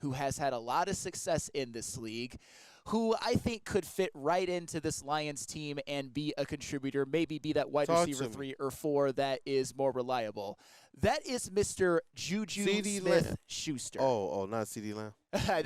who has had a lot of success in this league, who I think could fit right into this Lions team and be a contributor, maybe be that wide receiver 3 or 4 that is more reliable. That is Mr. Juju Smith-Schuster. Oh, not CeeDee Lamb. Hey,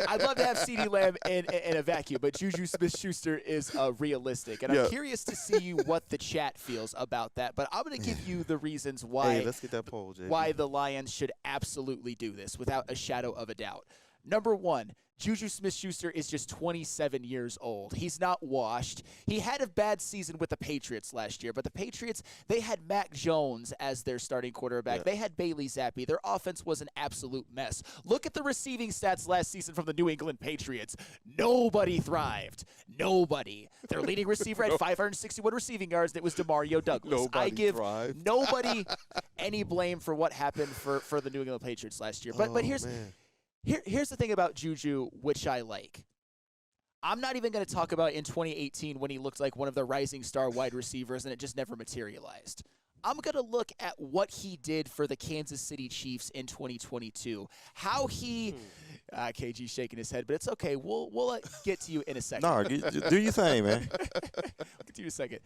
I'd love to have CeeDee Lamb in a vacuum, but Juju Smith-Schuster is realistic. And I'm curious to see what the chat feels about that. But I'm going to give you the reasons why, let's get that poll, JP. Why the Lions should absolutely do this without a shadow of a doubt. Number one, Juju Smith-Schuster is just 27 years old. He's not washed. He had a bad season with the Patriots last year, but the Patriots, they had Mac Jones as their starting quarterback. Yeah. They had Bailey Zappi. Their offense was an absolute mess. Look at the receiving stats last season from the New England Patriots. Nobody thrived. Nobody. Their leading receiver had 561 receiving yards, and it was DeMario Douglas. I give nobody any blame for what happened for the New England Patriots last year. But here's... Man. Here's the thing about Juju, which I like. I'm not even going to talk about in 2018 when he looked like one of the rising star wide receivers and it just never materialized. I'm going to look at what he did for the Kansas City Chiefs in 2022. How he KG's shaking his head, but it's okay. We'll get to you in a second. No, do your thing, man. I'll get to you in a second.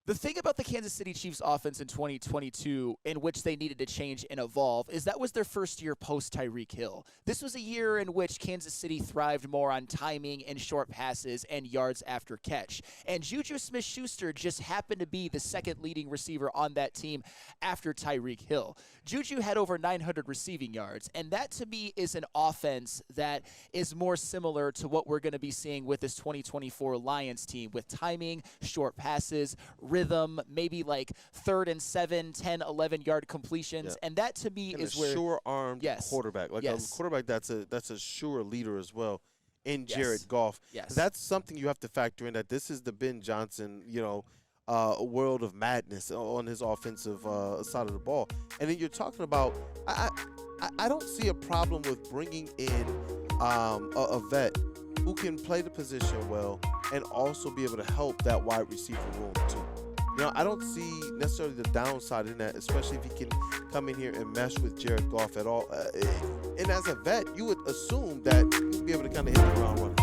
The thing about the Kansas City Chiefs offense in 2022, in which they needed to change and evolve, is that was their first year post-Tyreek Hill. This was a year in which Kansas City thrived more on timing and short passes and yards after catch. And Juju Smith-Schuster just happened to be the second leading receiver on that team after Tyreek Hill. Juju had over 900 receiving yards, and that to me is an offense that is more similar to what we're going to be seeing with this 2024 Lions team, with timing, short passes, rhythm, maybe like 3rd and 7, 10, 11-yard completions, and that to me is where sure-armed quarterback, like a quarterback that's a sure leader as well in Jared Goff. That's something you have to factor in, that this is the Ben Johnson, world of madness on his offensive side of the ball. And then you're talking about, I don't see a problem with bringing in a vet who can play the position well and also be able to help that wide receiver room too. I don't see necessarily the downside in that, especially if he can come in here and mesh with Jared Goff at all. And as a vet, you would assume that you'd be able to kind of hit the ground running.